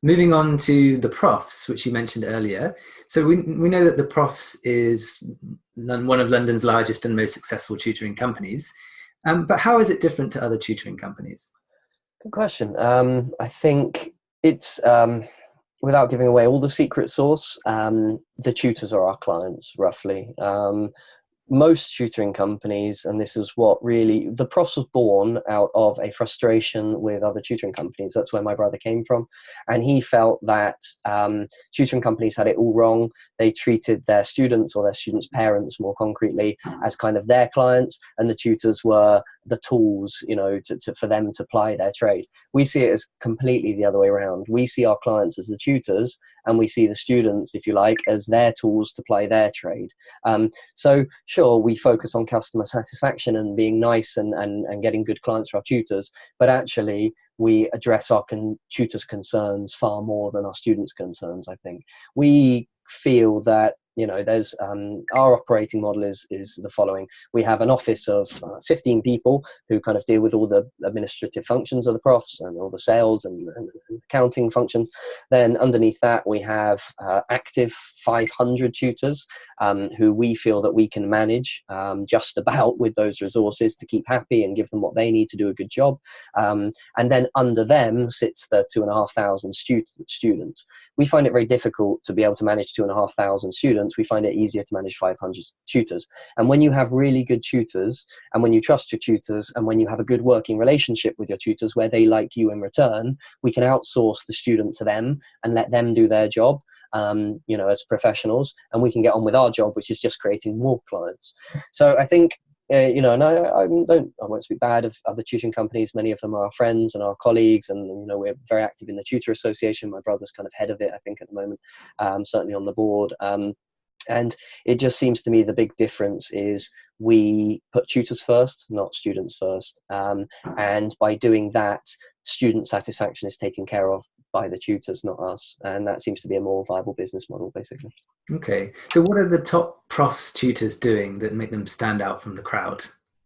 moving on to the Profs, which you mentioned earlier. So we know that the Profs is one of London's largest and most successful tutoring companies. But how is it different to other tutoring companies? Good question. I think it's without giving away all the secret sauce, the tutors are our clients, roughly. Most tutoring companies, and this is what really, the Profs was born out of a frustration with other tutoring companies. That's where my brother came from. And he felt that tutoring companies had it all wrong. They treated their students, or their students' parents more concretely, as kind of their clients, and the tutors were the tools, you know, for them to ply their trade. We see it as completely the other way around. We see our clients as the tutors, and we see the students, if you like, as their tools to ply their trade. So sure, we focus on customer satisfaction and being nice and getting good clients for our tutors, but actually we address our tutors' concerns far more than our students' concerns, I think. We feel that, you know, there's our operating model is the following. We have an office of 15 people who kind of deal with all the administrative functions of the Profs and all the sales and accounting functions. Then underneath that, we have active 500 tutors who we feel that we can manage just about with those resources to keep happy and give them what they need to do a good job. And then under them sits the 2,500 students. We find it very difficult to be able to manage 2,500 students. We find it easier to manage 500 tutors. And when you have really good tutors, and when you trust your tutors, and when you have a good working relationship with your tutors where they like you in return, we can outsource the student to them and let them do their job, you know, as professionals, and we can get on with our job, which is just creating more clients. So I think, you know, and I won't speak bad of other tutoring companies. Many of them are our friends and our colleagues, and you know, we're very active in the Tutor Association. My brother's kind of head of it, I think, at the moment, certainly on the board. And it just seems to me the big difference is we put tutors first, not students first. And by doing that, student satisfaction is taken care of by the tutors, not us. And that seems to be a more viable business model, basically. Okay, so what are the top Profs tutors doing that make them stand out from the crowd?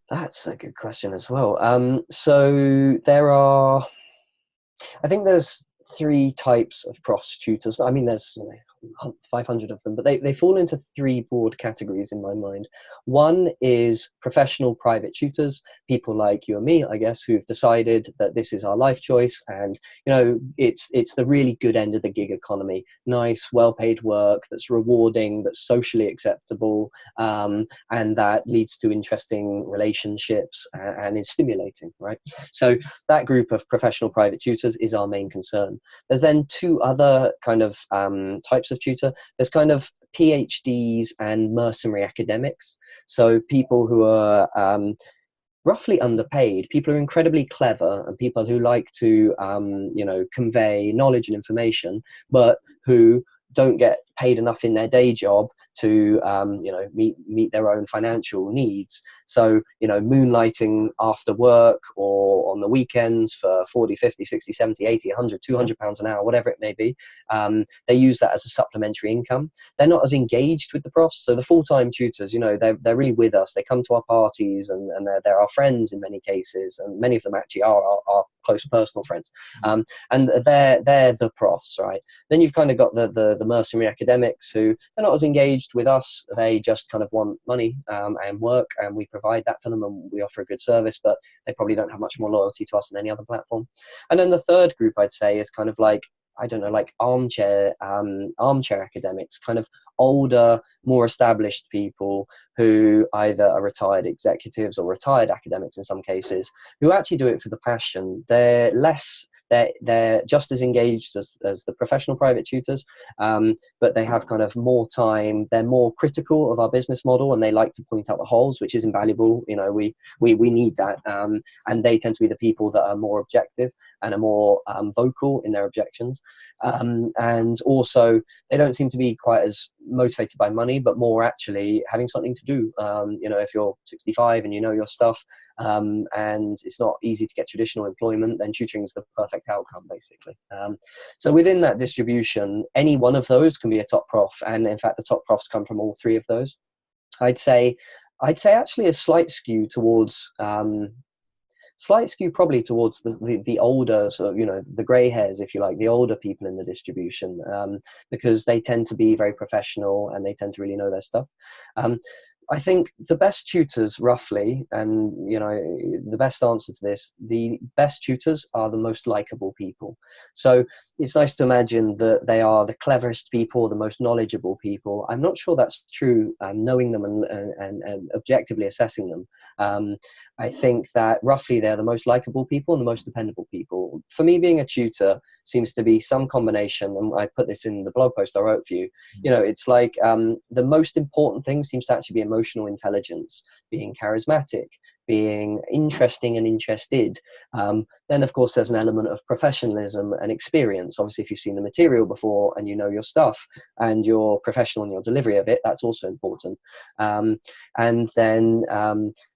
That's a good question as well. So there are, I think there's three types of Profs tutors. I mean, there's 500 of them, but they fall into three broad categories in my mind. One is professional private tutors, people like you and me, I guess, who've decided that this is our life choice, and you know, it's the really good end of the gig economy. Nice, well-paid work that's rewarding, that's socially acceptable, and that leads to interesting relationships and is stimulating, right? So that group of professional private tutors is our main concern. There's then two other kind of types of tutor. There's kind of PhDs and mercenary academics. So people who are roughly underpaid, people who are incredibly clever, and people who like to, you know, convey knowledge and information, but who don't get paid enough in their day job to you know, meet their own financial needs. So, you know, moonlighting after work or on the weekends for 40, 50, 60, 70, 80, 100, 200 pounds an hour, whatever it may be. They use that as a supplementary income. They're not as engaged with the Profs. So the full-time tutors, you know, they're really with us. They come to our parties, and they're our friends in many cases. And many of them actually are our close personal friends. And they're the Profs, right? Then you've kind of got the mercenary academics who they're not as engaged with us. They just kind of want money and work, and we provide that for them, and we offer a good service, but they probably don't have much more loyalty to us than any other platform. And then the third group, I'd say, is kind of like, I don't know, like armchair academics, kind of older, more established people who either are retired executives or retired academics in some cases, who actually do it for the passion. They're just as engaged as the professional private tutors, but they have kind of more time. They're more critical of our business model, and they like to point out the holes, which is invaluable. You know, we need that, and they tend to be the people that are more objective and are more vocal in their objections. And also, they don't seem to be quite as motivated by money, but more actually having something to do. You know, if you're 65 and you know your stuff, and it's not easy to get traditional employment, then tutoring is the perfect outcome, basically. So within that distribution, any one of those can be a top Prof, and in fact, the top Profs come from all three of those. I'd say actually a slight skew towards slight skew probably towards the older, sort of, the grey hairs, if you like, the older people in the distribution, because they tend to be very professional and they tend to really know their stuff. I think the best tutors, roughly, and the best answer to this, the best tutors are the most likable people. So it's nice to imagine that they are the cleverest people, the most knowledgeable people. I'm not sure that's true, knowing them and objectively assessing them. I think that roughly they're the most likable people and the most dependable people. For me, being a tutor seems to be some combination, and I put this in the blog post I wrote for you. It's like the most important thing seems to actually be emotional intelligence, being charismatic, being interesting and interested. Then, of course, there's an element of professionalism and experience. Obviously, if you've seen the material before and you know your stuff and you're professional in your delivery of it, that's also important. And then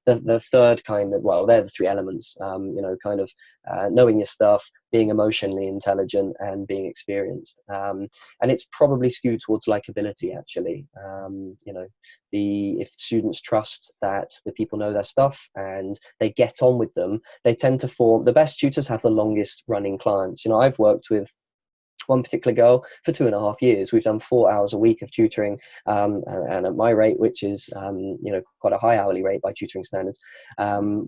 the third kind of, well, they're the three elements, knowing your stuff, being emotionally intelligent, and being experienced. And it's probably skewed towards likability, actually. If students trust that the people know their stuff and they get on with them, they tend to form, the best tutors have the longest running clients. I've worked with one particular girl for 2.5 years. We've done 4 hours a week of tutoring, and at my rate, which is quite a high hourly rate by tutoring standards,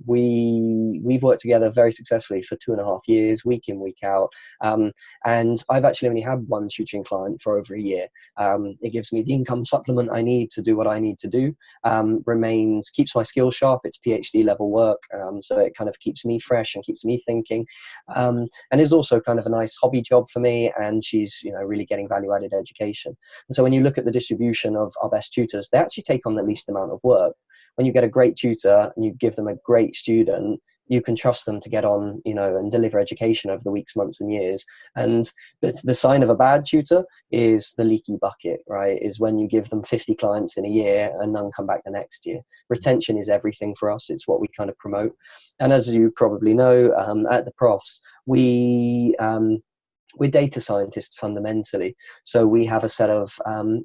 we've worked together very successfully for 2.5 years, week in, week out. And I've actually only had one tutoring client for over a year. It gives me the income supplement I need to do what I need to do. Keeps my skills sharp. It's PhD level work, so it kind of keeps me fresh and keeps me thinking, and is also kind of a nice hobby job for me. And she's really getting value-added education. And so when you look at the distribution of our best tutors, they actually take on the least amount of work. When you get a great tutor and you give them a great student, you can trust them to get on, and deliver education over the weeks, months, and years. And the sign of a bad tutor is the leaky bucket, right? Is when you give them 50 clients in a year and none come back the next year. Retention is everything for us. It's what we kind of promote. And as you probably know, at the Profs, we're data scientists fundamentally. So we have a set of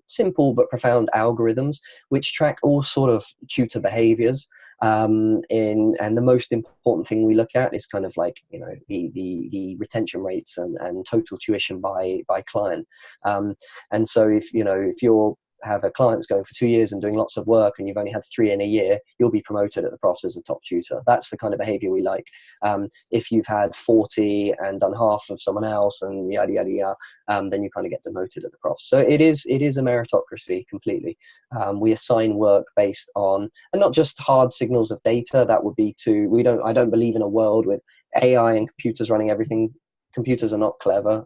simple but profound algorithms which track all sort of tutor behaviors. And the most important thing we look at is kind of like, the retention rates and total tuition by client. And so if you're have a client that's going for 2 years and doing lots of work and you've only had 3 in a year, you'll be promoted at the Profs as a top tutor. That's the kind of behavior we like. If you've had 40 and done half of someone else and yada yada yada, then you kind of get demoted at the Profs. So it is a meritocracy completely. We assign work based on, and not just hard signals of data. That would be I don't believe in a world with AI and computers running everything. Computers are not clever.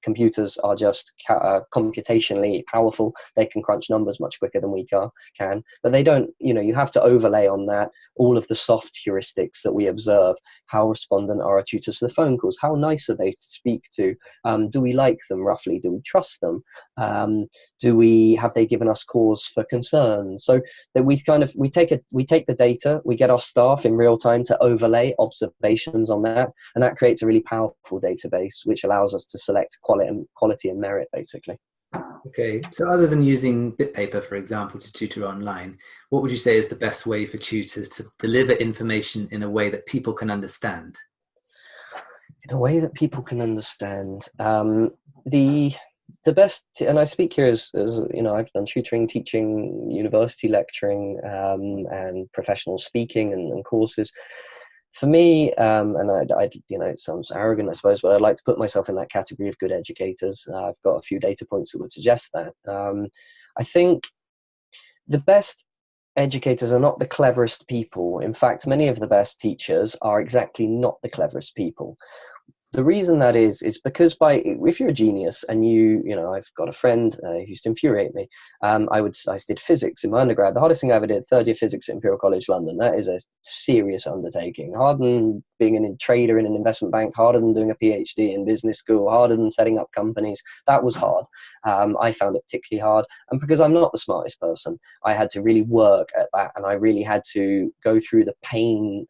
Computers are just computationally powerful. They can crunch numbers much quicker than we can. But they don't, you have to overlay on that all of the soft heuristics that we observe. How respondent are our tutors to the phone calls? How nice are they to speak to? Do we like them roughly? Do we trust them? Have they given us cause for concern? So that we take the data, we get our staff in real time to overlay observations on that, and that creates a really powerful database which allows us to select quality and merit, basically. Okay, so other than using BitPaper, for example, to tutor online, what would you say is the best way for tutors to deliver information in a way that people can understand? In a way that people can understand. The best, and I speak here as I've done tutoring, teaching, university lecturing, and professional speaking and courses. For me, and it sounds arrogant, I suppose, but I'd like to put myself in that category of good educators. I've got a few data points that would suggest that. I think the best educators are not the cleverest people. In fact, many of the best teachers are exactly not the cleverest people. The reason that is because if you're a genius and I've got a friend who used to infuriate me. I did physics in my undergrad. The hardest thing I ever did, third year physics at Imperial College London. That is a serious undertaking. Harder than being a trader in an investment bank, harder than doing a PhD in business school, harder than setting up companies. That was hard. I found it particularly hard. And because I'm not the smartest person, I had to really work at that. And I really had to go through the pain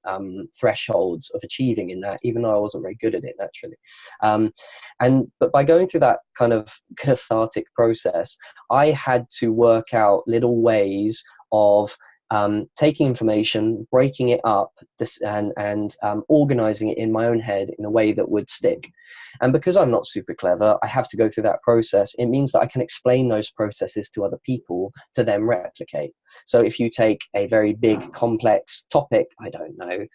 thresholds of achieving in that, even though I wasn't very good at it naturally. But by going through that kind of cathartic process, I had to work out little ways of taking information, breaking it up, and organizing it in my own head in a way that would stick. And because I'm not super clever, I have to go through that process. It means that I can explain those processes to other people to then replicate. So if you take a very big, complex topic, I don't know,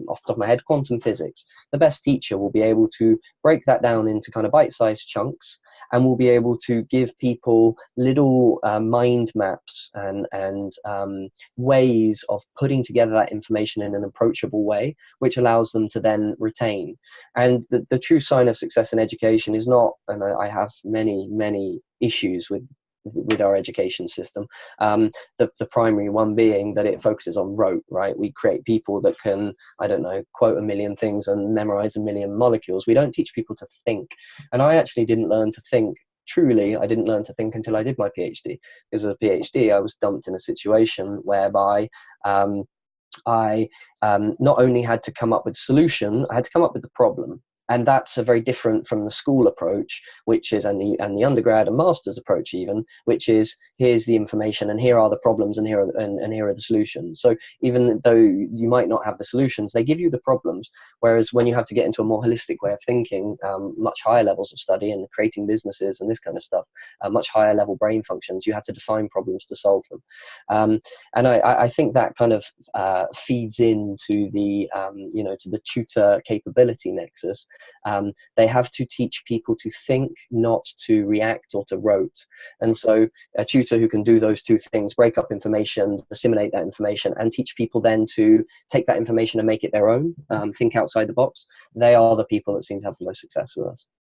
off the top of my head, quantum physics, the best teacher will be able to break that down into kind of bite-sized chunks, and will be able to give people little mind maps and ways of putting together that information in an approachable way, which allows them to then retain. And the true sign of success in education is not, and I have many issues with our education system, the primary one being that it focuses on rote, right? We create people that can, I don't know, quote a million things and memorize a million molecules. We don't teach people to think. And I actually didn't learn to think. Truly, I didn't learn to think until I did my PhD. Because as a PhD, I was dumped in a situation whereby I not only had to come up with a solution, I had to come up with the problem. And that's a very different from the school approach, which is, and the undergrad and master's approach even, which is, here's the information and here are the problems and here are the solutions. So even though you might not have the solutions, they give you the problems. Whereas when you have to get into a more holistic way of thinking, much higher levels of study and creating businesses and this kind of stuff, much higher level brain functions, you have to define problems to solve them. And I think that kind of feeds into the, to the tutor capability nexus. They have to teach people to think, not to react or to rote. And so a tutor who can do those two things, break up information, assimilate that information, and teach people then to take that information and make it their own, think outside the box, they are the people that seem to have the most success with us.